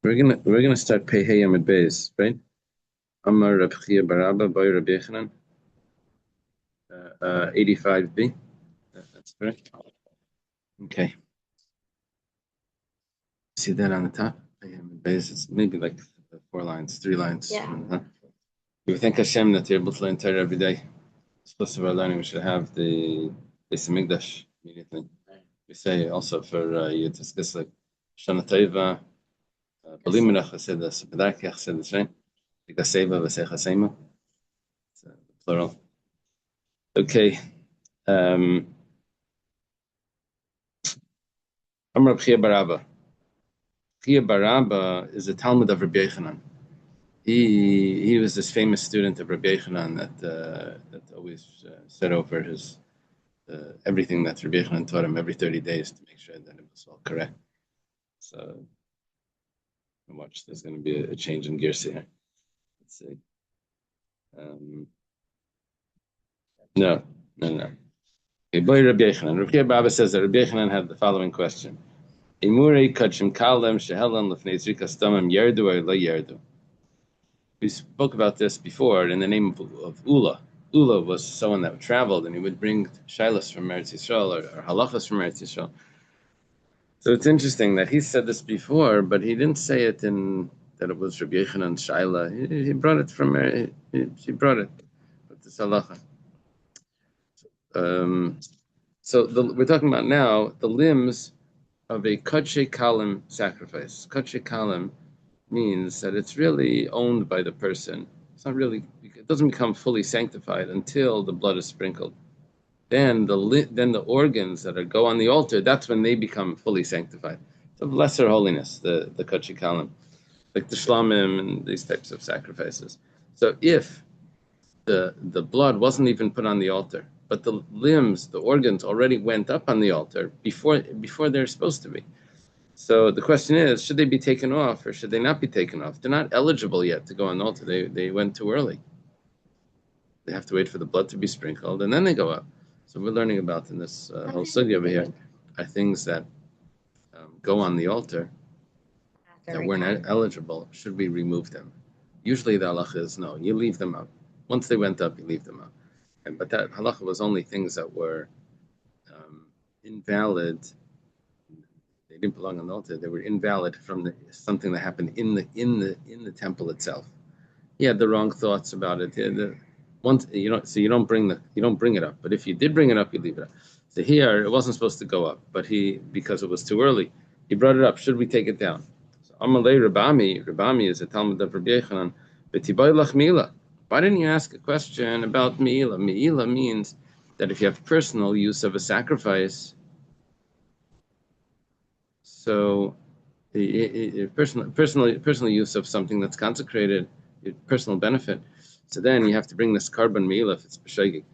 We're gonna start Pehei Amid Beis, right? Amar Reb Chia Baraba by Reb Yechanan, 85b. That's correct. Okay. See that on the top? Pehei Amid Beis. It's maybe like 4 lines, 3 lines. Yeah. We thank Hashem that you're able to learn Torah every day. Supposed to our learning, we should have the Beis Hamikdash immediately. We say also for Yitzchak Kislev, Shana Tova, Belimerach Hasedas, Bedarkech Hasedas, right? Gaseva Vasechasema. It's plural. Okay. Amar Chia Baraba. Chia Baraba is a Talmud of Rabbi Yechanan. He was this famous student of Rabbi Yechanan that always said over his everything that Rabbi Yechanan taught him every 30 days to make sure that it was all correct. So watch, there's going to be a change in gears here. Let's see. No. Okay, boy, Rabbi Yechanan. Rabbi Baraba says that Rabbi Yechanan had the following question. Imurei kachim kalem shehelan lefnei zrika stamim yerdu or lo yerdu. We spoke about this before in the name of Ula. Ula was someone that traveled and he would bring shilas from Eretz Yisrael or halachas from Eretz Yisrael. So it's interesting that he said this before, but he didn't say it in that it was Rabbi Yechanan Shaila. He brought it from he brought it with this halacha. So we're talking about now the limbs of a Kodshe Kalim sacrifice. Kodshe Kalim means that it's really owned by the person. It's not really, it doesn't become fully sanctified until the blood is sprinkled. Then the organs that go on the altar, that's when they become fully sanctified. It's of lesser holiness, the Kodshe Kalim, like the Shlamim and these types of sacrifices. So if the blood wasn't even put on the altar, but the limbs, the organs already went up on the altar before they're supposed to be. So the question is, should they be taken off or should they not be taken off? They're not eligible yet to go on the altar. They went too early. They have to wait for the blood to be sprinkled and then they go up. So we're learning about in this whole study over here are things that go on the altar that weren't eligible. Should we remove them? Usually the halacha is no, you leave them up. Once they went up, you leave them up. But that halacha was only things that were invalid. They didn't belong on the altar. They were invalid from something that happened in the temple itself. He had the wrong thoughts about it. So you don't bring it up. But if you did bring it up, you leave it up. So here it wasn't supposed to go up, but because it was too early, he brought it up. Should we take it down? So Amalei Rabami is a Talmud of Rabbi Yechanan. B'tibay lach mi'ila. Why didn't you ask a question about mi'ila? Mi'ila means that if you have personal use of a sacrifice, so personal use of something that's consecrated, personal benefit. So then you have to bring this carbon meal if it's b'shegig.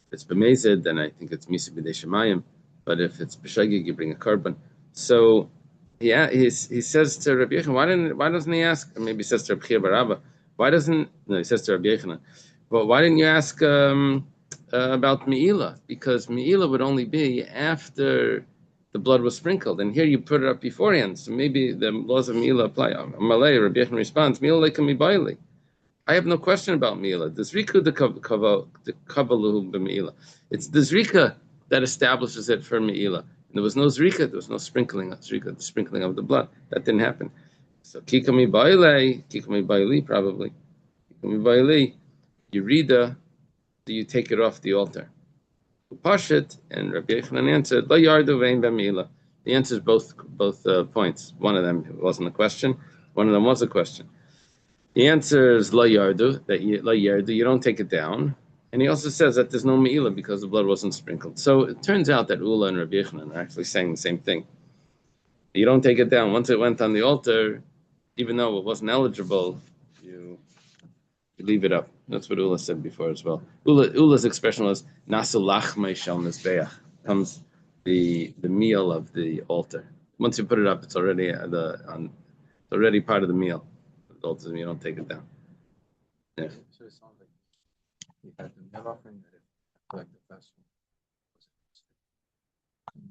If it's b'mezid, then I think it's misa b'dei shemayim. But if it's b'shegig, you bring a carbon. So he says to Rabbi Yechanan, why doesn't he ask? Or maybe he says to Rabbi Chia Baraba, he says to Rabbi Yechanan, well, why didn't you ask about me'ila? Because me'ila would only be after the blood was sprinkled, and here you put it up beforehand. So maybe the laws of me'ila apply. Amalei, Rabbi Yechanan responds, me'ila can be baili. I have no question about me'ila. The zrika the kavaluhu b'me'ila. It's the zrika that establishes it for me'ila. There was no zrika, there was no sprinkling of zrika, the sprinkling of the blood. That didn't happen. So kikami baili, probably. Kikami baili, Yerida, do you take it off the altar? Upashit, and Rabbi Yechanan answered, Lo yardu vein b'me'ila. The answer is both points. One of them wasn't a question, one of them was a question. The answer is la yardu, you don't take it down. And he also says that there's no me'ila because the blood wasn't sprinkled. So it turns out that Ula and Rabbi Yechanan are actually saying the same thing. You don't take it down. Once it went on the altar, even though it wasn't eligible, you leave it up. That's what Ula said before as well. Ula's expression was nasu lachmei shel mizbeach. Comes the meal of the altar. Once you put it up, it's already already part of the meal. You don't take it down. Yeah. So it sounds like you had the meal offering that like the festival.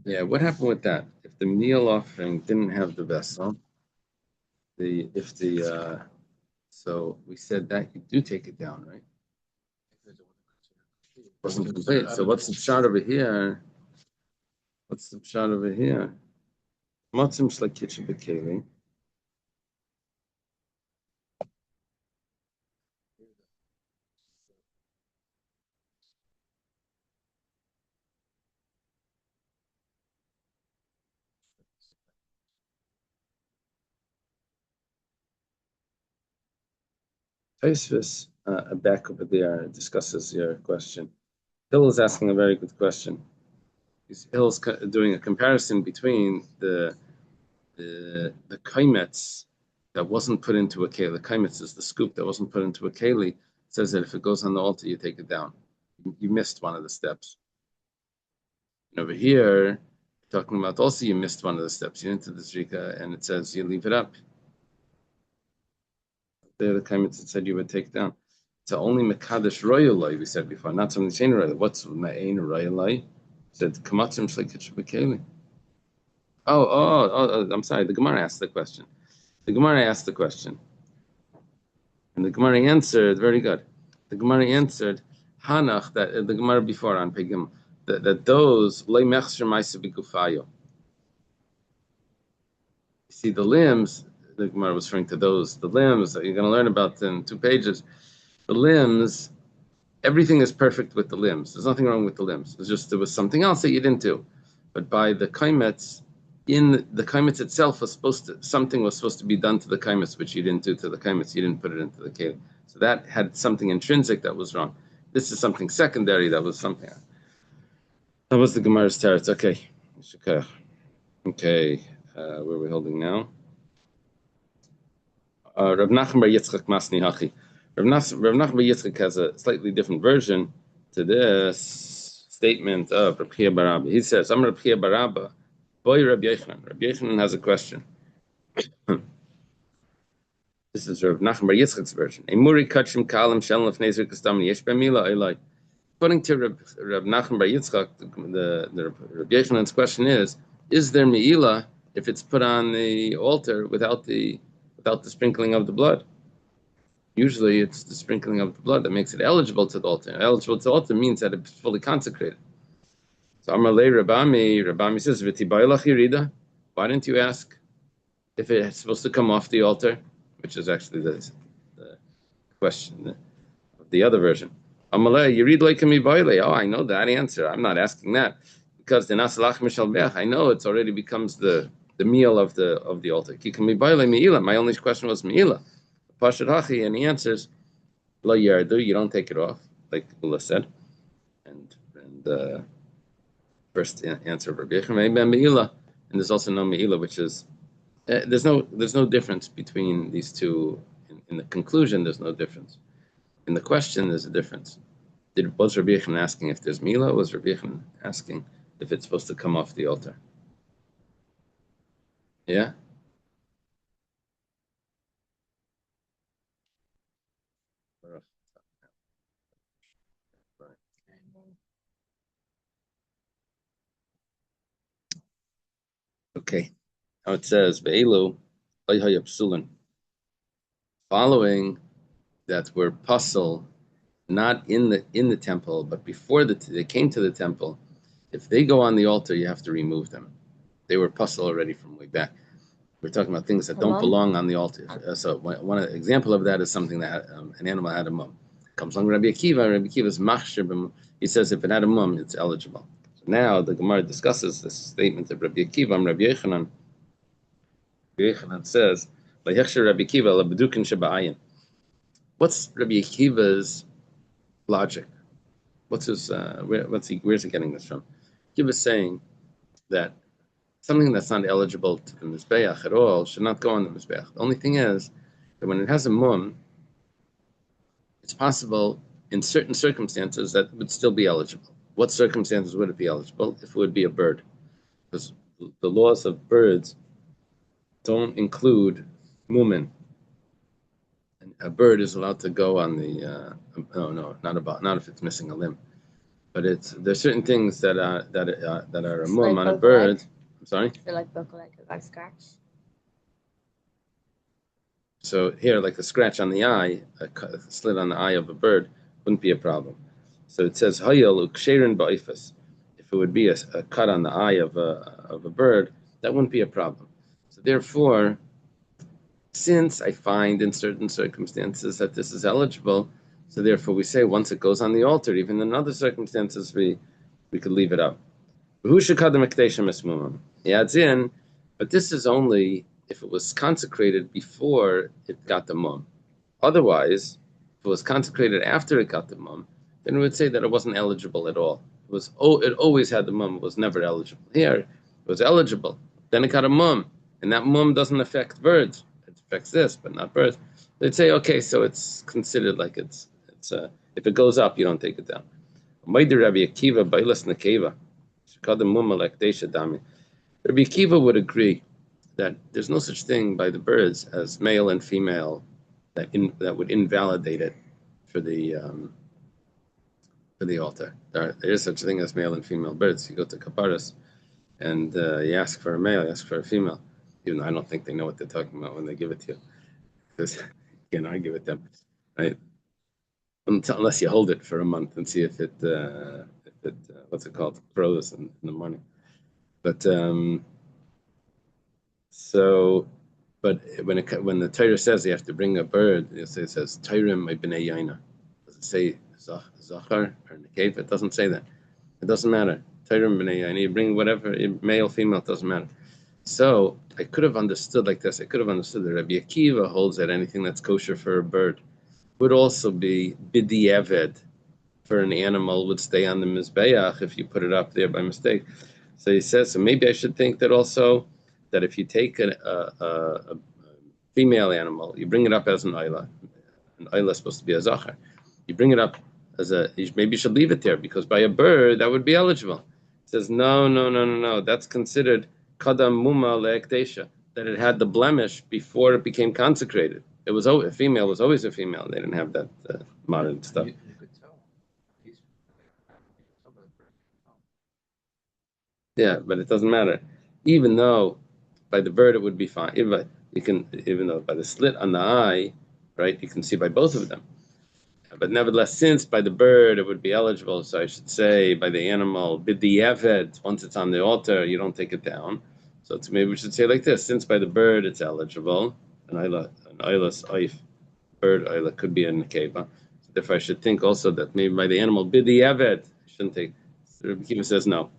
Yeah, what happened with that? If the meal offering didn't have the vessel, So we said that you do take it down, right? Wasn't complete. So what's the shot over here? What's the shot over here? Matzim shlakitcha bekeli. Taisvis, back over there, discusses your question. Hill is asking a very good question. Hill's doing a comparison between the kaimetz that wasn't put into a keli. The kaimetz is the scoop that wasn't put into a keli. It says that if it goes on the altar, you take it down. You missed one of the steps. And over here, talking about also you missed one of the steps. You didn't do the zrika, and it says you leave it up. There, the kaimetz that said you would take down. It's only mekadesh royalai, we said before, not something chain royalai. What's ma'ain royalai? Said kamatzim shlekitch bekeli. Oh, I'm sorry. The Gemara asked the question. And the Gemara answered, very good. The Gemara answered, Hanach, that the Gemara before on Pegim, that those, lay mechsher maisa b'gufayo. See, the limbs, the Gemara was referring to those, the limbs that you're going to learn about in 2 pages. The limbs, everything is perfect with the limbs. There's nothing wrong with the limbs. It's just there was something else that you didn't do. But by the kaimetz, in the kaimetz itself something was supposed to be done to the kaimetz, which you didn't do to the kaimetz. You didn't put it into the keli. So that had something intrinsic that was wrong. This is something secondary that was something. That was the Gemara's teretz. Okay. Okay. Where are we holding now? Rav Nachman bar Yitzchak Masni Hachi. Rav Nachman bar Yitzchak has a slightly different version to this statement of Rav Chia bar Abba. He says, I'm Rav Chia bar Abba. Boy, Rabbi Yochanan. Rabbi Yochanan has a question. This is Rav Nachman bar Yitzchak's version. Emuri kachim kalim shalom lefnei zrikas dam yesh b'mila elai. According to Rav Nachman bar Yitzchak, the Rabbi Yochanan's question is there meila if it's put on the altar without the sprinkling of the blood? Usually, it's the sprinkling of the blood that makes it eligible to the altar. Eligible to the altar means that it's fully consecrated. So Amarle Rabami says, V'tibaylach yirida. Why didn't you ask if it's supposed to come off the altar? Which is actually the question of the other version. Amarle yirid leikami bayle. Oh, I know that answer. I'm not asking that because the nasalach mishal beach. I know it's already becomes the meal of the altar. Kikami bayle meila. My only question was meila. Pashad hachi, and he answers, lo yardu. You don't take it off, like Ula said, and first answer of Rabbi Yochanan, and there's also no meila, which is there's no difference between these two. In the conclusion, there's no difference. In the question, there's a difference. Was Rabbi Yochanan asking if there's meila? Or was Rabbi Yochanan asking if it's supposed to come off the altar? Yeah. Okay. Now it says, Ve'elu psulin. Following that were puzzle, not in the temple, but before they came to the temple, if they go on the altar, you have to remove them. They were puzzle already from way back. We're talking about things that don't belong on the altar. So one example of that is something that an animal had a mum. Comes along Rabbi Akiva's machshir. He says if it had a mum, it's eligible. So now the Gemara discusses this statement of Rabbi Akiva, Rabbi Yochanan. Rabbi Yochanan says, Rabbi Akiva, what's Rabbi Akiva's logic? What's his? Where's he getting this from? Akiva is saying that something that's not eligible to the mizbeach at all should not go on the mizbeach. The only thing is that when it has a mum, it's possible in certain circumstances that it would still be eligible. What circumstances would it be eligible? If it would be a bird, because the laws of birds don't include mumin. A bird is allowed to go on the not if it's missing a limb, but there's certain things that are a mum on a bird. I'm sorry. Or like book, like a scratch. So here, like a scratch on the eye, a slit on the eye of a bird wouldn't be a problem. So it says hayal uksherin ba'ifas. If it would be a cut on the eye of a bird, that wouldn't be a problem. So therefore, since I find in certain circumstances that this is eligible, so therefore we say once it goes on the altar, even in other circumstances we could leave it up. He adds in, but this is only if it was consecrated before it got the mum. Otherwise, if it was consecrated after it got the mum, then we would say that it wasn't eligible at all. It always had the mum, it was never eligible. Here, it was eligible. Then it got a mum, and that mum doesn't affect birds. It affects this, but not birds. They'd say, okay, so it's considered like it's if it goes up, you don't take it down. Rabbi Akiva would agree that there's no such thing by the birds as male and female that would invalidate it for the altar. There is such a thing as male and female birds. You go to Kaparas and you ask for a male, you ask for a female. Even though I don't think they know what they're talking about when they give it to you, because you can't argue with them, right? Unless you hold it for a month and see if it what's it called, grows in the morning. But when the Torah says you have to bring a bird, it says Torah b'nei yaina. Does it say zachar or nekeva? It doesn't say that. It doesn't matter. Torah b'nei yaina. You bring whatever, male, female, it doesn't matter. So I could have understood like this. I could have understood that Rabbi Akiva holds that anything that's kosher for a bird would also be b'di'eved for an animal, would stay on the mizbeach if you put it up there by mistake. So he says, so maybe I should think that also that if you take a female animal, you bring it up as an ayla. An ayla is supposed to be a zachar. You bring it up as maybe you should leave it there because by a bird that would be eligible. He says, no. That's considered kadam muma le'ekdesha, that it had the blemish before it became consecrated. It was a female was always a female. They didn't have that modern stuff. You could tell. Yeah, but it doesn't matter. Even though by the bird it would be fine. Even though by the slit on the eye, right, you can see by both of them. But nevertheless, since by the bird it would be eligible, so I should say by the animal, b'di'eved, once it's on the altar, you don't take it down. So maybe we should say like this: since by the bird it's eligible, an aylas oif, bird ayla could be a nekeva. So therefore, I should think also that maybe by the animal b'di'eved, I shouldn't take. So Rabbi Akiva says no.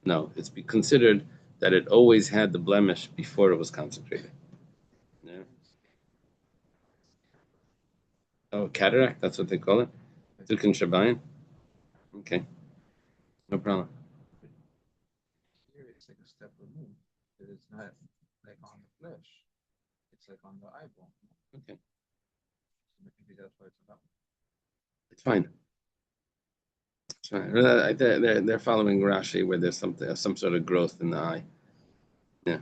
No, it's considered that it always had the blemish before it was consecrated. Yeah. Oh, cataract, that's what they call it? Dukin Shabayan? Okay. No problem. Here it's like a step removed. It's not like on the flesh. It's like on the eyeball. Okay. So maybe that's what it's about. It's fine. It's fine. They're following Rashi where there's some sort of growth in the eye. Yeah.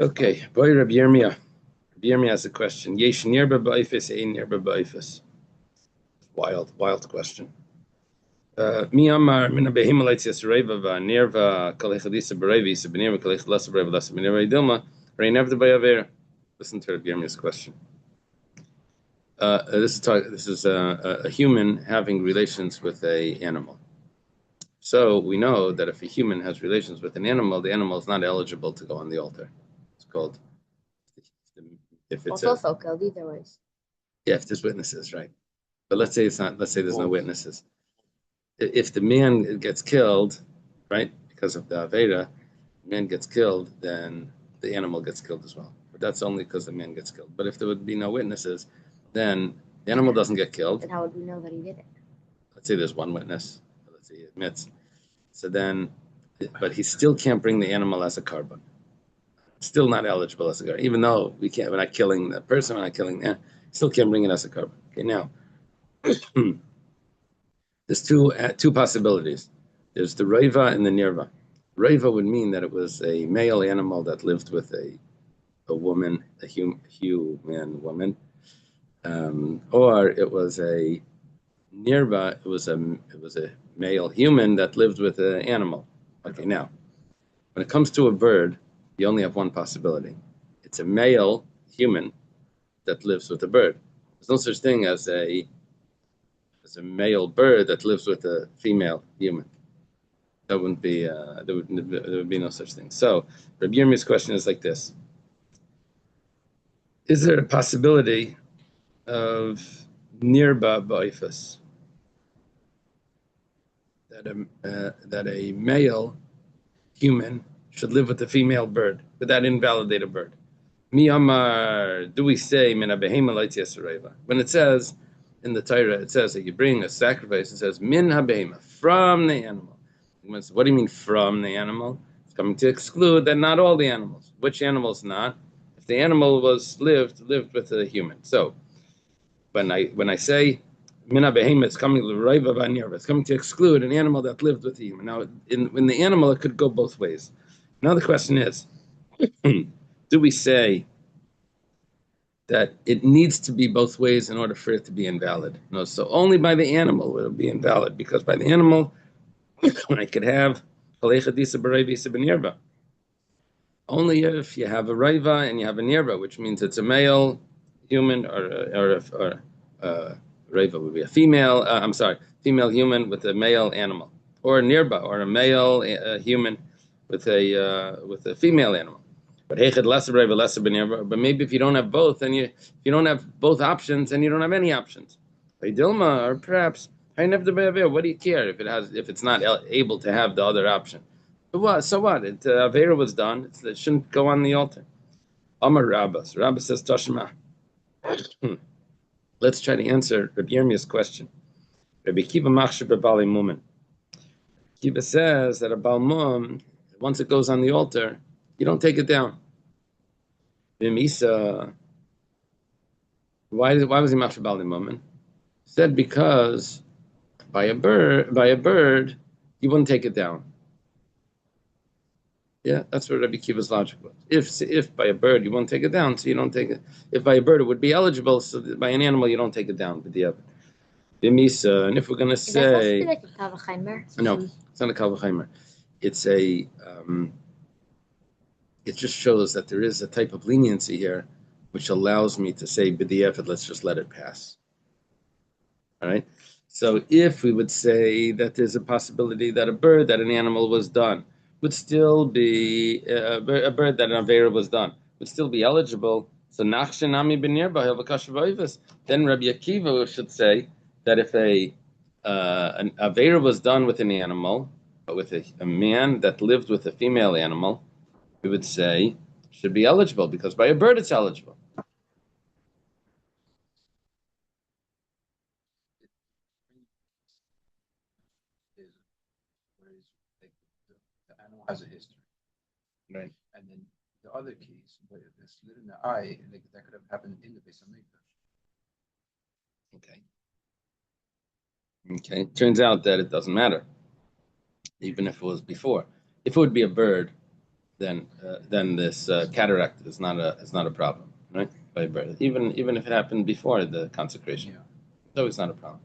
Okay. Boy Rabbi Yirmiyah. Rabbi Yirmiyah has a question. Yesh nirba ba'ifis, ein nirba ba'ifis. Wild question. Mi amar mina behimalaytz yasreva va'nirva kalechadisa berevis b'nirva kalechadisa berevis b'nirva idilma rein evda ba'aver. Listen to Rabbi Yirmiyah's question. This is a human having relations with an animal. So we know that if a human has relations with an animal, the animal is not eligible to go on the altar. It's called if it's also killed either ways. Yeah, if there's witnesses, right? But let's say it's not. Let's say there's no witnesses. If the man gets killed, right, because of the aveda, the man gets killed, then the animal gets killed as well. But that's only because the man gets killed. But if there would be no witnesses, then the animal doesn't get killed. Then how would we know that he did it? Let's say there's one witness. Let's say he admits. So then, but he still can't bring the animal as a carbon. Still not eligible as a carbon, even though we're not killing the person, we're not killing still can't bring it as a carbon. Okay, now there's two possibilities. There's the Reva and the Nirva. Reva would mean that it was a male animal that lived with a woman, a human woman, or it was a Nirva. It was a male human that lived with an animal. Okay, now when it comes to a bird, you only have one possibility. it's a male human that lives with a bird. There's no such thing as a male bird that lives with a female human. That wouldn't be there would be no such thing. So Rabbi Yirmiyah's question is like this: is there a possibility of nirba ba'ifas, that a male human should live with a female bird? Would that invalidate a bird? Mi amar, do we say min habehema loitzi esareva? When it says in the Torah, it says that you bring a sacrifice. It says min habehema, from the animal. What do you mean from the animal? It's coming to exclude that not all the animals. Which animals not? If the animal lived with a human. So when I say mina behema, it's coming it's coming to exclude an animal that lived with a human. Now in the animal, it could go both ways. Now the question is, do we say that it needs to be both ways in order for it to be invalid? No, so only by the animal will it be invalid, because by the animal I could have only if you have a raiva and you have a nirba, which means it's a male human, or raiva would be a female. Female human with a male animal, or a nirba, or a male human with a female animal. But hechad lesser raiva, lesser benirba. But maybe if you don't have both, and you don't have both options, and you don't have any options, Dilma, or perhaps what do you care if it's not able to have the other option? So what? Avera was done. It shouldn't go on the altar. Amar Rabbas. Rabbas says Tashma. Let's try to answer Rabbi Yirmiyah's question. Rabbi Kiva Machshir B'Bali Mumin. Kiva says that a Balmum, once it goes on the altar, you don't take it down. V'misa. Why was he Machshir B'Bali Mumin? Said because by a bird, you wouldn't take it down. Yeah, that's what Rabbi Kiva's logic was. If by a bird you won't take it down, so you don't take it. If by a bird it would be eligible, so by an animal you don't take it down. And if we're going to say, is that supposed to be like a kavachaimer? No, it's not a kavachaimer. It's a. It just shows that there is a type of leniency here, which allows me to say b'di'evet, let's just let it pass. All right. So if we would say that there's a possibility that an animal was done, would still be a bird that an avera was done, would still be eligible. So nachshenami b'nirba, then Rabbi Akiva should say that if an avera was done with an animal, but with a man that lived with a female animal, we would say should be eligible, because by a bird it's eligible. The animal has a history, Right. and then the other case, but the slit in the eye, like that could have happened in the Beis Hamikdash. Okay. Turns out that it doesn't matter, even if it was before. If it would be a bird, then this cataract is not a problem, right? By a bird, even if it happened before the consecration, Yeah. so it's not a problem.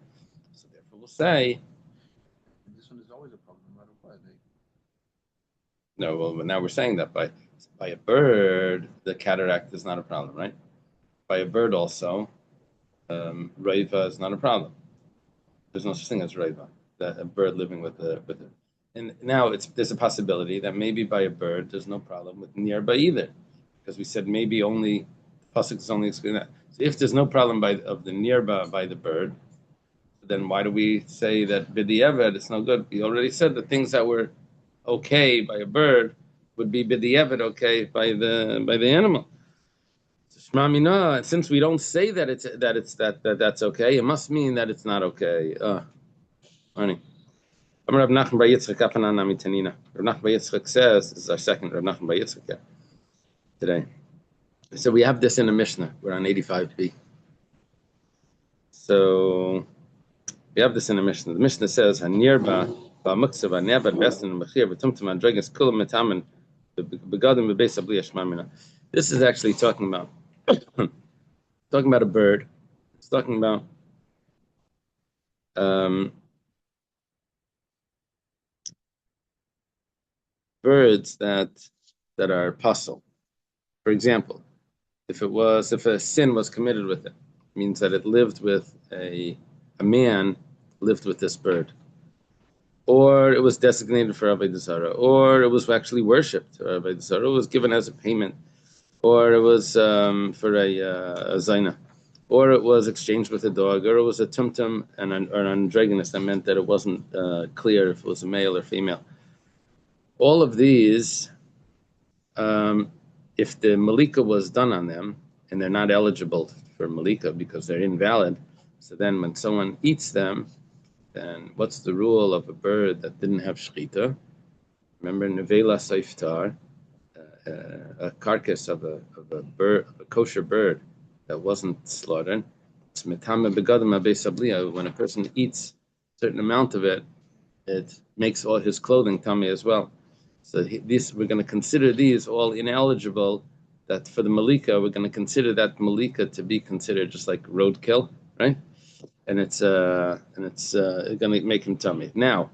So therefore, we'll say And this one is always a problem, no matter what. no. Well, now we're saying that by a bird, the cataract is not a problem, right? By a bird also, raiva is not a problem. There's no such thing as raiva, that a bird living with a. And now there's a possibility that maybe by a bird there's no problem with nirba either, because we said maybe only pasuk is only excluding that. So if there's no problem of the nirba by the bird, then why do we say that b'di'evet it's no good? We already said the things that were okay by a bird would be b'di'evet okay by the animal. Since we don't say that's okay, it must mean that it's not okay. Funny. Rav Nachman Bar Yitzchak Kapanan Amitanina. Rav Nachman Bar Yitzchak says, this is our second Rav Nachman Bar Yitzchak today. So we have this in the Mishnah. We're on 85b. So we have this in the Mishnah. The Mishnah says, "Hanirba ba'muksav ha'nevad bestin mechir v'tumtum andregas kulam metamen begadim v'beis abli yashmamina." This is actually talking about a bird. It's talking about birds that are puzzle. For example, if a sin was committed with it, means that it lived with a man lived with this bird, or it was designated for Avodah Zarah, or it was actually worshipped for Avodah Zarah, it was given as a payment, or it was for a zaina, or it was exchanged with a dog, or it was a tumtum and or an androgynous. That meant that it wasn't clear if it was a male or female. All of these, if the malika was done on them and they're not eligible for malika because they're invalid, so then when someone eats them, then what's the rule of a bird that didn't have shechita? Remember nevela saiftar, a carcass of a bird, a kosher bird that wasn't slaughtered. It's metame begadim abesabliya. When a person eats a certain amount of it, it makes all his clothing tummy as well. So we're going to consider these all ineligible. That for the malika, we're going to consider that malika to be considered just like roadkill, right? And it's going to make him tummy. Now,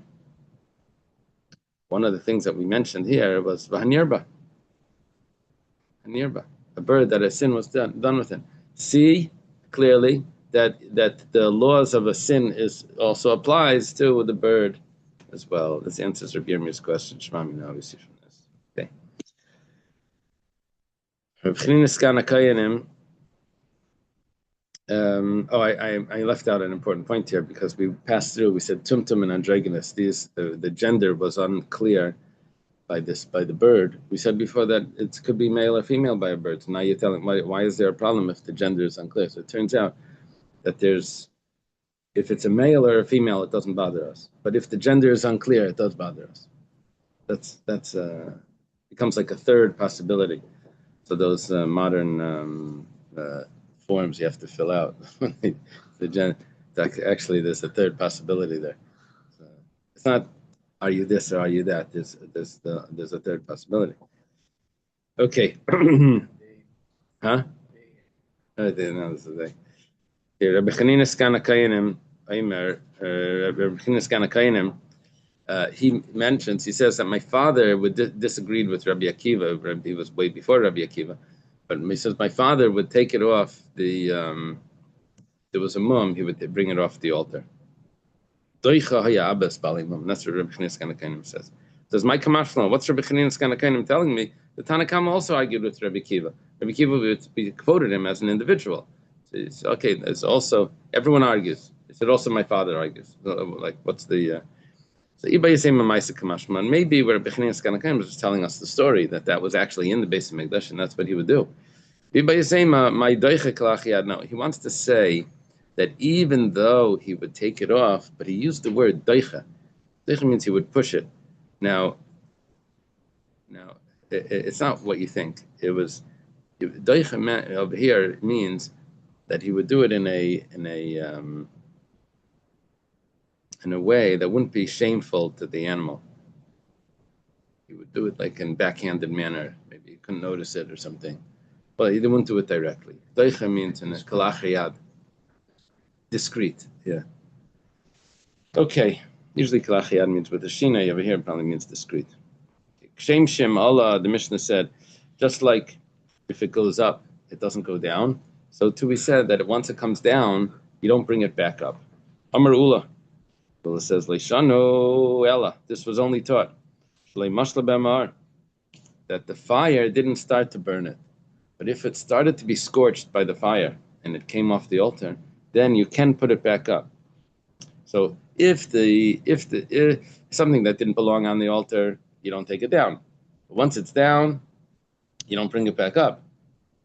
one of the things that we mentioned here was v'hanirba, a bird that a sin was done with it. See clearly that the laws of a sin also applies to the bird as well. This answers Rabbi Yirmiyah's question. Shmami now we see from this. Okay. I left out an important point here because we passed through. We said tumtum and androgynous. The gender was unclear by the bird. We said before that it could be male or female by a bird. So now you're telling why is there a problem if the gender is unclear? So it turns out that if it's a male or a female, it doesn't bother us. But if the gender is unclear, it does bother us. That's becomes like a third possibility. So those modern forms you have to fill out. Actually, there's a third possibility there. So it's not are you this or are you that. There's a third possibility. Okay. Huh? I didn't know this is a Rabbi Chanina Skana Kayanim, Rabbi Chanina Skana Kayanim, he says that my father would disagreed with Rabbi Akiva. He was way before Rabbi Akiva, but he says my father would take it off the. There was a mum, he would bring it off the altar. That's what Rabbi Chanina Skana Kayanim says. Does my Kamashlan? What's Rabbi Chanina Skana Kayanim telling me? The Tanakama also argued with Rabbi Akiva. Rabbi Akiva quoted him as an individual. So it's okay. It's also everyone argues. He said also my father argues. Like what's the? So maybe where Rabbi Chanina Skana Kayanim was telling us the story that was actually in the base of Mikdash, and that's what he would do. No, he wants to say that even though he would take it off, but he used the word doicha. Doicha means he would push it. Now, it's not what you think. It was doicha over here means that he would do it in a way that wouldn't be shameful to the animal. He would do it like in backhanded manner. Maybe you couldn't notice it or something. Well, he wouldn't do it directly. Doicha means in a kalach yad. Discreet, yeah. Okay. Usually kalach yad means with a shina. Over here it probably means discreet. Shem Shem Allah, the Mishnah said, just like if it goes up, it doesn't go down. So too we said that once it comes down, you don't bring it back up. Amar Ula. Ula says, Leishano Ella. This was only taught. That the fire didn't start to burn it. But if it started to be scorched by the fire and it came off the altar, then you can put it back up. So if something that didn't belong on the altar, you don't take it down. But once it's down, you don't bring it back up.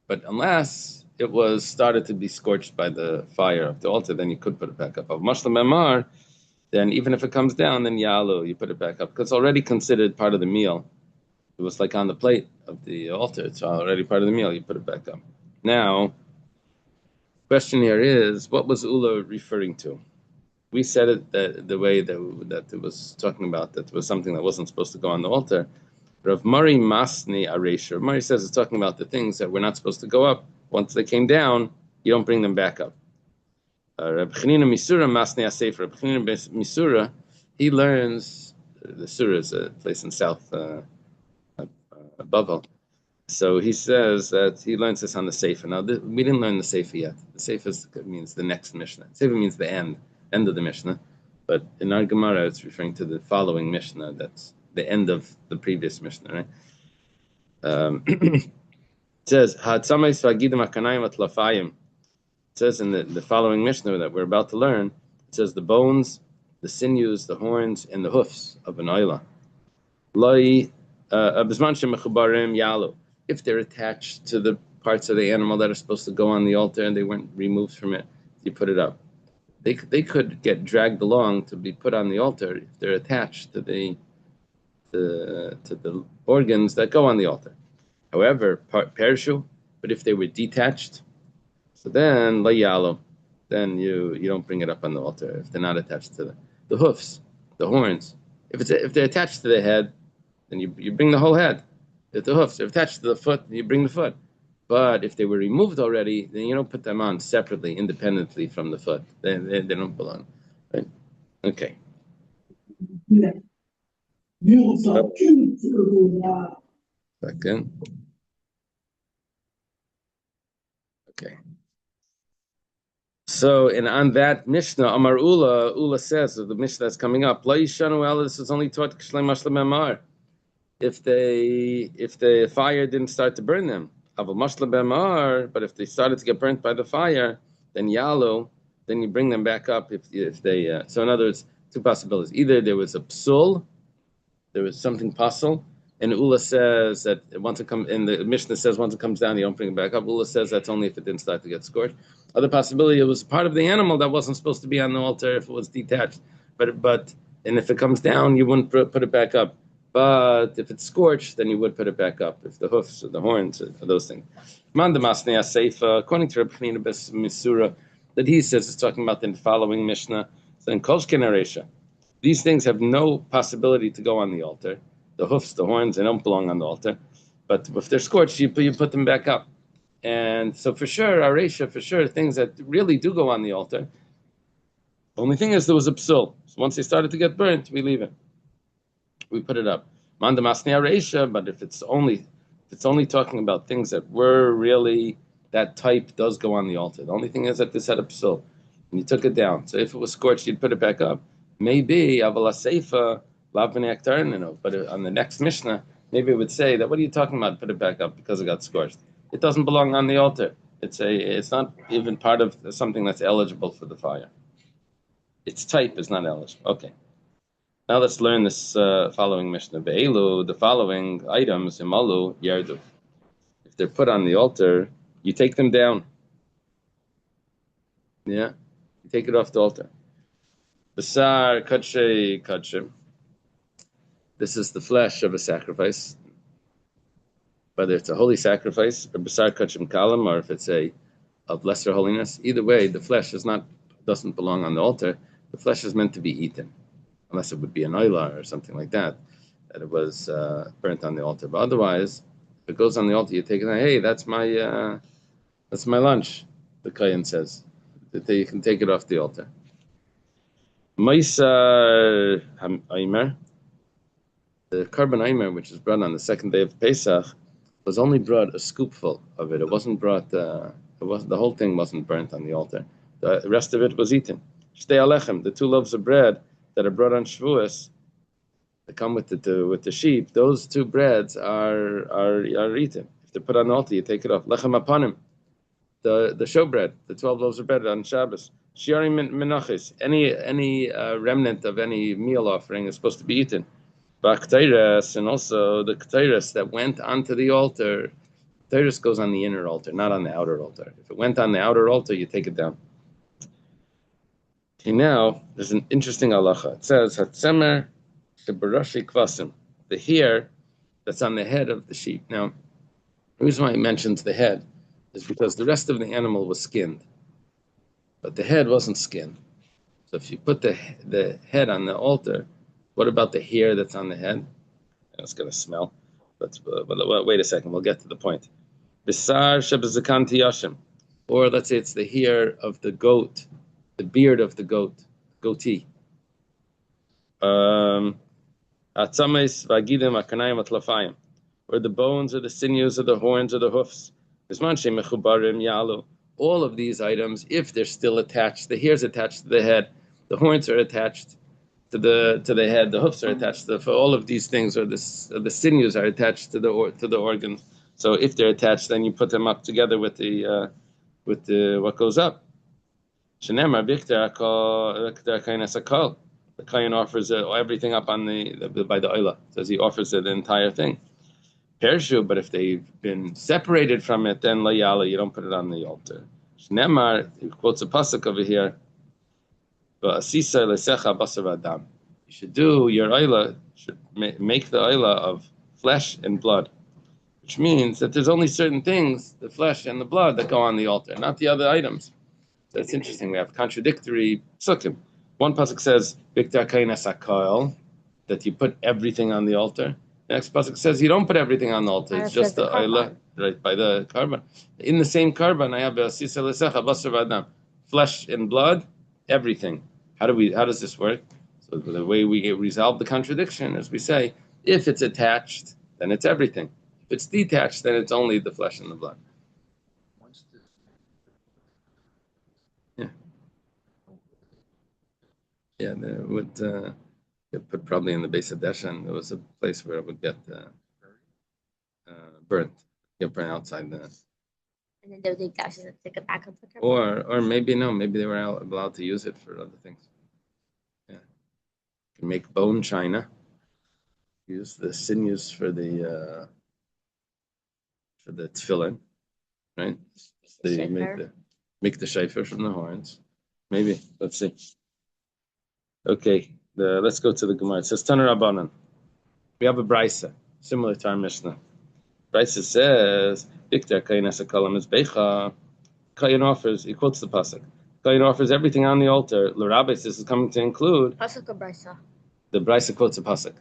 But unless it was started to be scorched by the fire of the altar, then you could put it back up. Of Mashlam Emar, then even if it comes down, then Yalu, you put it back up. Because it's already considered part of the meal. It was like on the plate of the altar. It's already part of the meal. You put it back up. Now, question here is, what was Ula referring to? We said it the way that it was talking about, that it was something that wasn't supposed to go on the altar. Rav Mari Masni Aresha. Mari says it's talking about the things that were not supposed to go up. Once they came down, you don't bring them back up. Rav Chanina Misura Masni Asefer. Rav Chanina Misura, he learns, the Surah is a place in South Bavel. So he says that he learns this on the Sefer. Now, we didn't learn the Sefer yet. The Sefer means the next Mishnah. Sefer means the end of the Mishnah. But in our Gemara, it's referring to the following Mishnah. That's the end of the previous Mishnah, right? It says, it says in the following Mishnah that we're about to learn, it says the bones, the sinews, the horns, and the hoofs of an oila. If they're attached to the parts of the animal that are supposed to go on the altar and they weren't removed from it, you put it up. They could get dragged along to be put on the altar if they're attached to the organs that go on the altar. However, perishu, but if they were detached, so then layalo, then you don't bring it up on the altar if they're not attached to the hoofs, the horns. If they're attached to the head, then you bring the whole head. If the hoofs are attached to the foot, you bring the foot. But if they were removed already, then you don't put them on separately, independently from the foot. They don't belong. Right? Okay. Second. Okay. So, and on that Mishnah, Amar Ula says, the Mishnah that's coming up, this is only taught if the fire didn't start to burn them. But if they started to get burnt by the fire, then yalo, then you bring them back up if they. So in other words, two possibilities: either there was a psul, there was something pasul, and Ula says that once it comes, and the Mishnah says once it comes down, you don't bring it back up. Ula says that's only if it didn't start to get scorched. Other possibility, it was part of the animal that wasn't supposed to be on the altar if it was detached. But and if it comes down, you wouldn't put it back up. But if it's scorched, then you would put it back up. If the hoofs or the horns or those things. According to Rabbi Chanina Bes Misura, that he says it's talking about the following Mishnah. So in Kolshkin Aresha, these things have no possibility to go on the altar. The hoofs, the horns, they don't belong on the altar. But if they're scorched, you put them back up. And so for sure, Aresha, for sure, things that really do go on the altar. The only thing is there was a psul. So once they started to get burnt, we leave it. We put it up. Manda Masni Aresha, but if it's only talking about things that were really that type does go on the altar. The only thing is that this had a psul. And you took it down. So if it was scorched, you'd put it back up. Maybe Avala Seifa, Lav B'nei but on the next Mishnah, maybe it would say that what are you talking about? Put it back up because it got scorched. It doesn't belong on the altar. It's not even part of something that's eligible for the fire. Its type is not eligible. Okay. Now let's learn this following Mishnah. Be'elu, the following items, imalu, yardu. If they're put on the altar, you take them down. Yeah? You take it off the altar. Basar kadshe. This is the flesh of a sacrifice. Whether it's a holy sacrifice, or basar kachim kalam, or if it's of lesser holiness. Either way, the flesh doesn't belong on the altar. The flesh is meant to be eaten. Unless it would be an oila or something like that it was burnt on the altar. But otherwise, if it goes on the altar, you take it. Hey, that's my lunch. The Kayan says that you can take it off the altar. Maisa Aimer, the carbon Aimer, which is brought on the second day of Pesach, was only brought a scoopful of it. It wasn't brought. The whole thing wasn't burnt on the altar. The rest of it was eaten. Shtei alechem, the 2 loaves of bread that are brought on Shavuos, that come with the sheep, those 2 breads are eaten. If they're put on the altar, you take it off. Lechem apanim, the showbread, the 12 loaves of bread on Shabbos. Shiarim menachis, any remnant of any meal offering is supposed to be eaten. B'kteiras, and also the kteiras that went onto the altar. Kteiras goes on the inner altar, not on the outer altar. If it went on the outer altar, you take it down. Okay, now there's an interesting halacha. It says hatzemer shebarashi kvasim, the hair that's on the head of the sheep. Now, the reason why he mentions the head is because the rest of the animal was skinned, but the head wasn't skinned. So if you put the head on the altar, what about the hair that's on the head? It's going to smell. But wait a second, we'll get to the point. Bisar shebezakanti yashim, or let's say it's the hair of the goat, the beard of the goatee. Atzames vagidim akanayim atlafayim. or the bones, or the sinews, or the horns, or the hoofs. All of these items, if they're still attached, the hair's attached to the head, the horns are attached to the head, the hoofs are attached to for all of these things, or the sinews are attached to the organs. So if they're attached, then you put them up together with the what goes up. Shenemar Biktar Kain Sakal. The Kain offers everything up on by the Oila. Says he offers the entire thing. Perishu, but if they've been separated from it, then layala, you don't put it on the altar. Shnemar, he quotes a pasuk over here. Va'asisa lesecha basar adam. You should do your oila, should make the oila of flesh and blood, which means that there's only certain things, the flesh and the blood, that go on the altar, not the other items. So it's interesting. We have contradictory psukim. One pasuk says Biktar kaina sakal, that you put everything on the altar. The next pasuk says you don't put everything on the altar. It's just the oila, right, by the carbon. In the same carbon, I have sisa lesecha basar v'adam, flesh and blood, everything. How does this work? So the way we resolve the contradiction is we say, if it's attached, then it's everything. If it's detached, then it's only the flesh and the blood. Yeah, there would put probably in the base of Deshan. There was a place where it would get burnt, get burnt outside the. And then they'll take that and stick it back on the carbon. Or maybe no, maybe they were allowed to use it for other things. Yeah, you can make bone china. Use the sinews for the tefillin, right? They make the shayfer from the horns. Maybe, let's see. Okay, let's go to the Gemara. It says Taner Rabbanan. We have a brisa similar to our Mishnah. Brisa says, "Biktar kain asakalam is becha." Kain offers. He quotes the pasuk. Kain offers everything on the altar. L'Rabbis, this is coming to include pasuk or brisa. The brisa quotes a pasuk.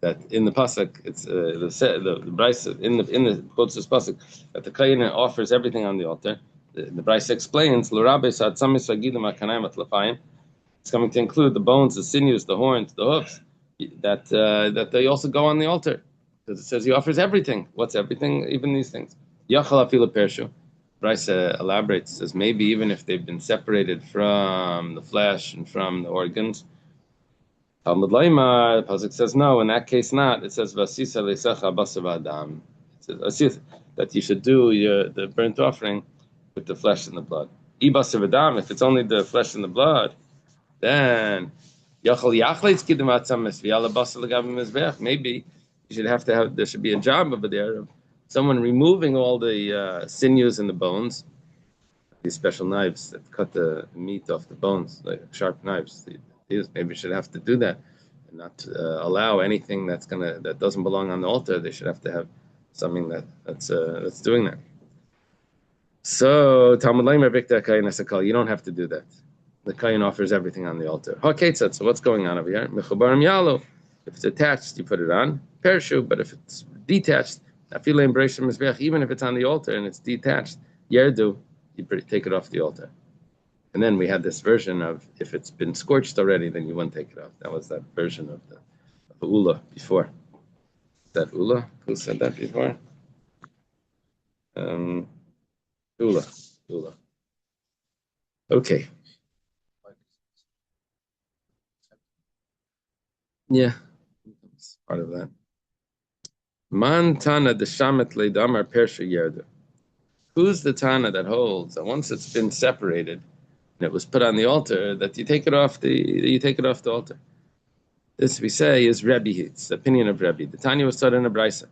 That in the pasuk, it's the brisa in the quotes this pasuk that the kain offers everything on the altar. The brisa explains L'Rabbis ad samis agidim akanayim at lafayim. It's coming to include the bones, the sinews, the horns, the hoofs, that they also go on the altar. Because it says he offers everything. What's everything? Even these things. Yachal afilu pershu. Bryce elaborates, says maybe even if they've been separated from the flesh and from the organs. Talmud Laima, Pasuk says no, in that case not. It says Vasisa leisecha basar adam. It says that you should do the burnt offering with the flesh and the blood. Basar adam, if it's only the flesh and the blood, then maybe you should have there should be a job over there of someone removing all the sinews and the bones, these special knives that cut the meat off the bones, like sharp knives. Maybe should have to do that and not allow anything that doesn't belong on the altar. They should have to have something that's doing that. So Talmud Leimer Bikta Kayin Asakal, you don't have to do that. The Kayin offers everything on the altar. So what's going on over here? Mechubarim Yalo. If it's attached, you put it on. Perishu, but if it's detached, even if it's on the altar and it's detached, Yerdu, you take it off the altar. And then we had this version of if it's been scorched already, then you wouldn't take it off. That was that version of the Ula before. That Ula? Who said that before? Ula. Okay. Yeah, it's part of that. Man Tana the Shamet Leidamar Persha Yerda. Who's the Tana that holds that once it's been separated and it was put on the altar, that you take it off the altar? This we say is Rebbe. It's the opinion of Rebbe. The Tanya was taught in a brisa.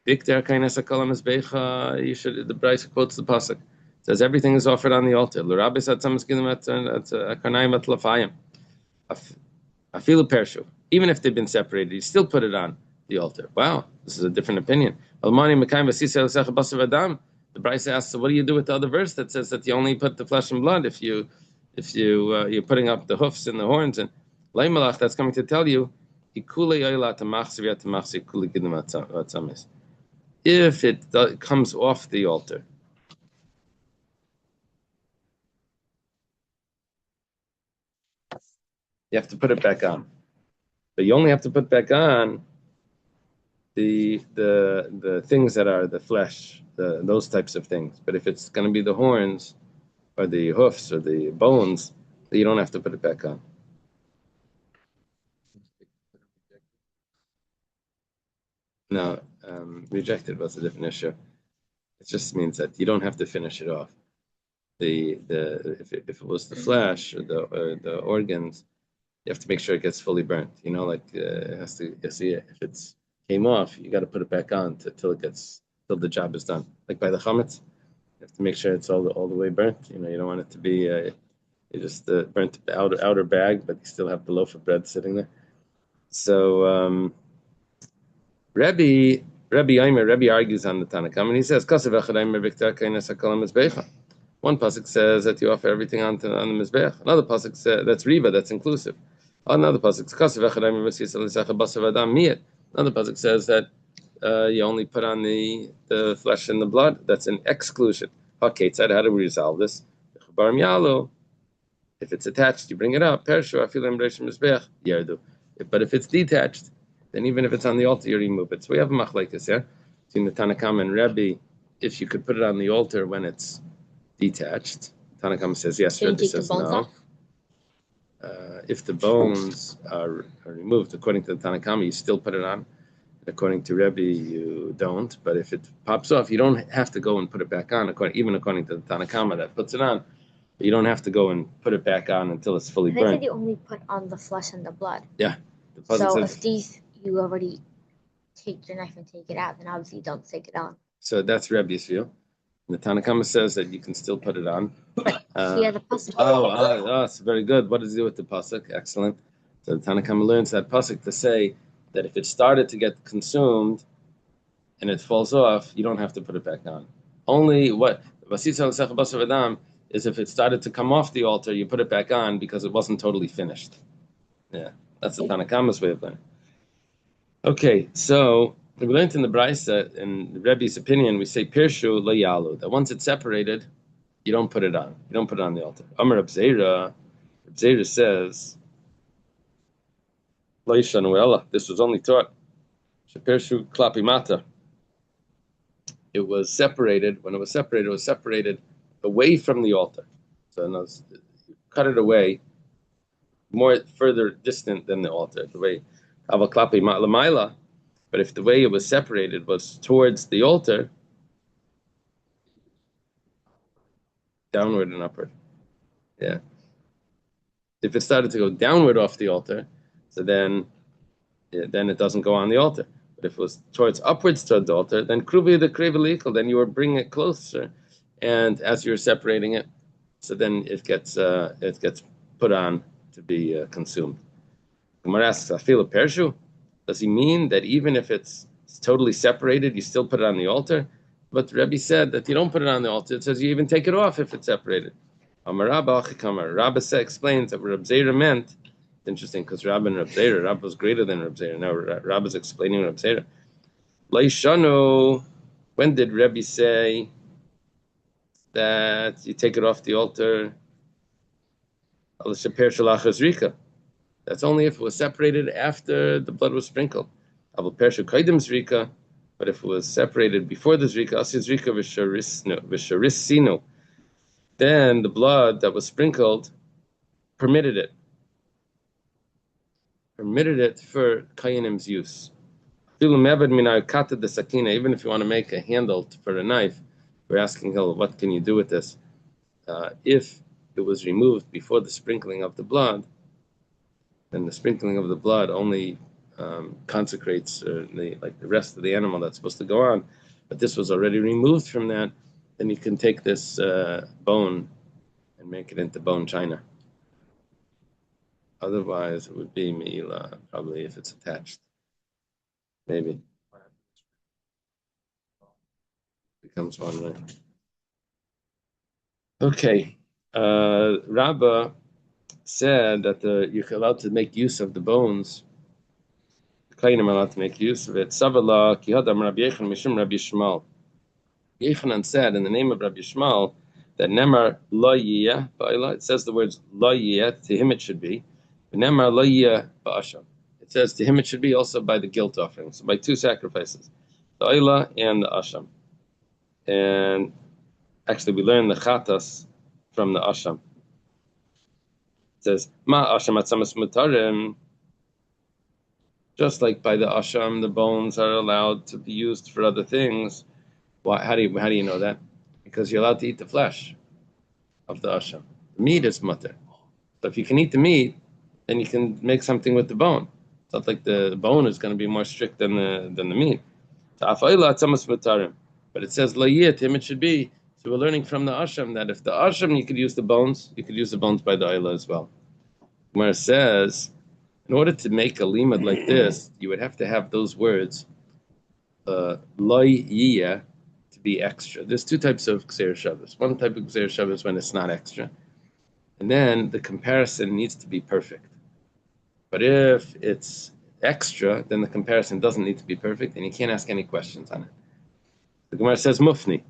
Biktar kainasa kolam is becha. The brisa quotes the pasuk. It says everything is offered on the altar. L'Rabbis at samaskilim at karnaim at lafayim. Afilu pershu. Even if they've been separated, you still put it on the altar. Wow, this is a different opinion. Almani mekayim v'sisa l'secha basar adam. The brisa asks, so what do you do with the other verse that says that you only put the flesh and blood if you're putting up the hoofs and the horns? And Laimalach, that's coming to tell you, if it comes off the altar. You have to put it back on. But you only have to put back on the things that are the flesh, those types of things. But if it's going to be the horns or the hoofs or the bones, you don't have to put it back on. No, rejected was a different issue. It just means that you don't have to finish it off. If it was the flesh or the organs, you have to make sure it gets fully burnt. You know, like it has to. You see, if it's came off, you got to put it back on till the job is done. Like by the chametz, you have to make sure it's all the way burnt. You know, you don't want it to be you just burnt the outer bag, but you still have the loaf of bread sitting there. So Rebbe argues on the Tanakh, and he says, one pasuk says that you offer everything on the mizbeach. Another pasuk says that's riba, that's inclusive. Another pasuk says that you only put on the flesh and the blood. That's an exclusion. Okay, how do we resolve this? If it's attached, you bring it up. But if it's detached, then even if it's on the altar, you remove it. So we have a machlekes here between the Tanakh and Rebbe. If you could put it on the altar when it's detached, Tanakh says yes. Rebbe says no. If the bones are removed, according to the Tanakh, you still put it on. According to Rebbe, you don't. But if it pops off, you don't have to go and put it back on. Even according to the Tanakh that puts it on, you don't have to go and put it back on until it's fully burnt. They said you only put on the flesh and the blood. Yeah. So if you already take your knife and take it out, then obviously you don't take it on. So that's Rebbe's view. And the Tanakh says that you can still put it on. Yeah, the pasuk. Oh, it's very good. What does it do with the pasuk? Excellent. So the Tanakh learns that pasuk to say that if it started to get consumed and it falls off, you don't have to put it back on. Only what is if it started to come off the altar, you put it back on because it wasn't totally finished. Yeah, that's the Tanakhama's way of learning. Okay, so we learned in the Brisa, in Rebbe's opinion, we say Pirshu lo yalu, that once it's separated, you don't put it on. You don't put it on the altar. Amar Reb Zera says, lo yishanu ela, this was only taught. Shepirshu klapi mata. It was separated. When it was separated away from the altar. So in other words, you cut it away, more further distant than the altar. The way avaklapi lamaila, but if the way it was separated was towards the altar, downward and upward. Yeah. If it started to go downward off the altar, so then it doesn't go on the altar. But if it was upwards towards the altar, then kruvi the krevelikal, then you were bringing it closer. And as you're separating it, so then it gets put on to be consumed. Gemara asks, "Afila pershu?" Does he mean that even if it's totally separated, you still put it on the altar? But Rebbe said that you don't put it on the altar. It says you even take it off if it's separated. Rabba explains that what Reb Zera meant. It's interesting because Rabba and Reb Zera, Rabba was greater than Reb Zera. Now Rabba is explaining Reb Zera. Leishanu, when did Rebbe say that you take it off the altar? That's only if it was separated after the blood was sprinkled. But if it was separated before the zrika, then the blood that was sprinkled permitted it for Kayanim's use. Even if you want to make a handle for a knife, we're asking him, what can you do with this? If it was removed before the sprinkling of the blood, then the sprinkling of the blood only consecrates the rest of the animal that's supposed to go on. But this was already removed from that, then you can take this bone and make it into bone china. Otherwise, it would be meila, probably, if it's attached. Maybe. Becomes one, right? Okay. Rabbah said that you're allowed to make use of the bones. The Kainim are allowed to make use of it. Savala kihadam Rabbi Yechon mishum Rabbi Yishmael. Yechanan said in the name of Rabbi Yishmael that Nemar lo yiyah ba'ila. It says the words lo yiyah. To him it should be. Nemar lo yiyah ba'asham. It says to him it should be also by the guilt offering, so by two sacrifices, the Oila and the Asham. And actually, we learn the Chatas from the Asham. It says, Ma Asham Atzamas Mutarim. Just like by the Asham, the bones are allowed to be used for other things. Why? How do you know that? Because you're allowed to eat the flesh of the Asham. The meat is mutter. So if you can eat the meat, then you can make something with the bone. It's not like the bone is going to be more strict than the meat. But it says layitim, it should be. So we're learning from the Asham that if the Asham you could use the bones, you could use the bones by the Ayla as well. Where it says, in order to make a limud like this, you would have to have those words loyiyah to be extra. There's two types of Gzeir Shabbos. One type of Gzeir Shabbos when it's not extra. And then the comparison needs to be perfect. But if it's extra, then the comparison doesn't need to be perfect, and you can't ask any questions on it. The Gemara says mufni.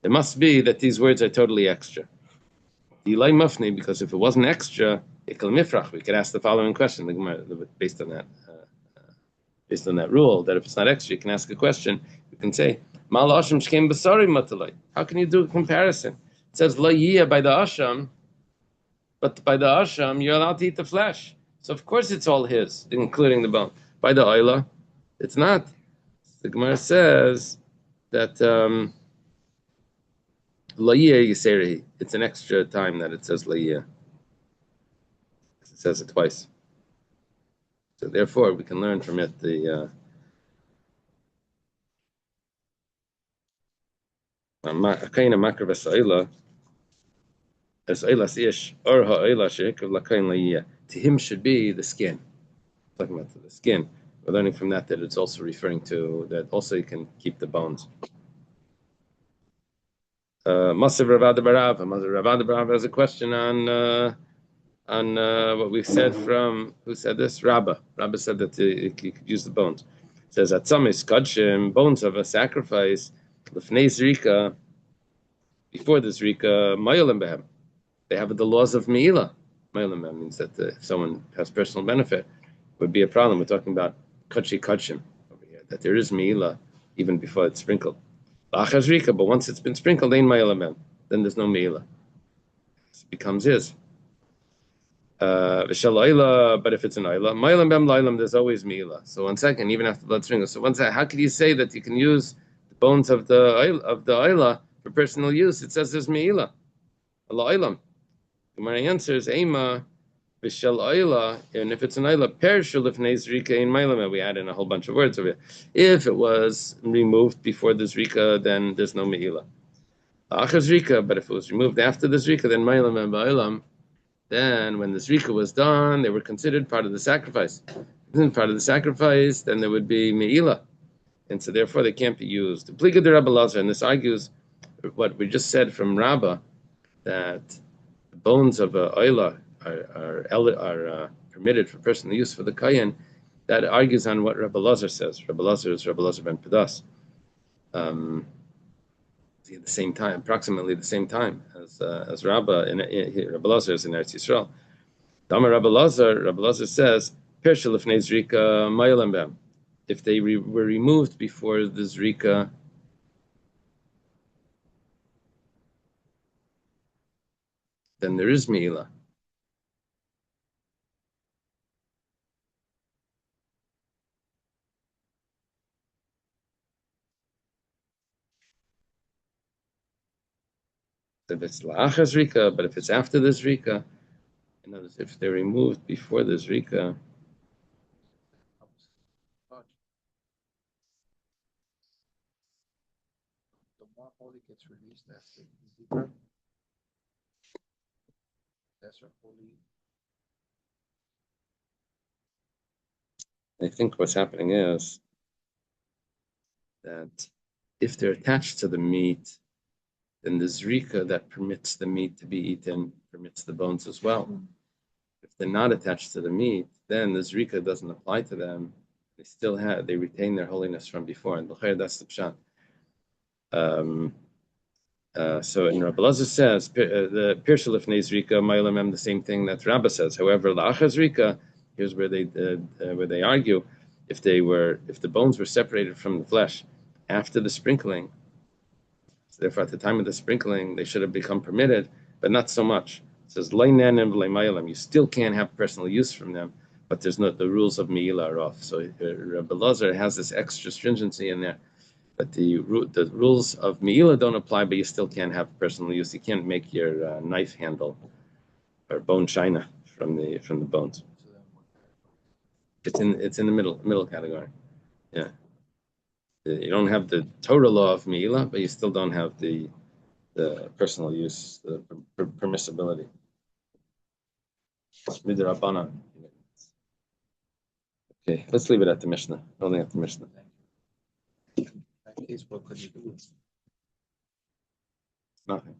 It must be that these words are totally extra. Delay mufni, because if it wasn't extra, ikal mifrach, we could ask the following question. The Gemara, based on that rule, that if it's not extra, you can ask a question. You can say, Mal Asham shkem basari matalai. How can you do a comparison? It says la yiyah by the Asham, but by the Asham, you're allowed to eat the flesh. So of course it's all his, including the bone. By the Ayla, it's not. The Gemara says that La'iyah Yiseri, it's an extra time that it says La'iyah. It says it twice. So therefore, we can learn from it the Akaina Makar V'Sa'ila as Eilas Ish or Ha'Eila She'ikav Lakain La'iyah. To him should be the skin. Talking about the skin. We're learning from that it's also referring to that also you can keep the bones. Maseches Zavachim Daf has a question on what we said from, who said this? Rabba. Rabba said that you could use the bones. It says, Atzamis Kadshim, bones of a sacrifice, Lefnei Zrika, before the Zrika, Mayolim Behem. They have the laws of Meila. Mayolim Behem means that if someone has personal benefit, would be a problem. We're talking about Kadshi Kadshim over here, that there is Meila even before it's sprinkled. Lachas Zrika, but once it's been sprinkled, ain't Mayolim Behem. Then there's no Meila. It becomes his. But if it's an Ayla, Mailam Bem Lailam, there's always Mila. So one second, even after blood sprinkle. So one second, how could you say that you can use the bones of the Ayla for personal use? It says there's Mila. Allah Aylam. My answer is Ema Vishal Ayla, and if it's an Ayla, Perishal if Nezrika in Mailam, we add in a whole bunch of words over it. If it was removed before the Zrika, then there's no Mila. Zrika, but if it was removed after the Zrika, then Mailam and Bailam. Then, when the Zrika was done, they were considered part of the sacrifice. If it wasn't part of the sacrifice, then there would be Me'ila. And so, therefore, they can't be used. The Pliga de Rabbi Lazar, and this argues what we just said from Rabbah, that the bones of a Oila are permitted for personal use for the Kayan. That argues on what Rabbi Lazar says. Rabbi Lazar is Rabbi Lazar ben Pedas. At the same time, approximately the same time as Rabbah Rabbi Lazar is in Eretz Yisrael. Dama Rabbi Lazar says, Pershel if Zrika Ma'ilam Bem. If they were removed before the Zrika, then there is Me'ila. If it's la'achas Zrika, but if it's after the Zrika, in other words, if they're removed before the Zrika, the more holy gets released after the Zikr, that's our holy. I think what's happening is that if they're attached to the meat, then the Zrika that permits the meat to be eaten permits the bones as well. If they're not attached to the meat, then the Zrika doesn't apply to them. They retain their holiness from before. And that's the pshat. So in Rabbi Lazar says, the Pirshal if Zrika, Ma'ilam, the same thing that Rabbah says. However, La'achas Zrika, Here's where they argue if the bones were separated from the flesh after the sprinkling. So therefore, at the time of the sprinkling, they should have become permitted, but not so much. It says you still can't have personal use from them, but there's no the rules of meila are off. So Rabbi Lazar has this extra stringency in there. But the rules of meila don't apply, but you still can't have personal use. You can't make your knife handle or bone china from the bones. So then what It's in the middle category. Yeah, you don't have the Torah law of meila, but you still don't have the personal use, the permissibility. Midrabanan. Okay, let's leave it at the Mishnah. Only at the Mishnah. in that case, what could you do? Nothing.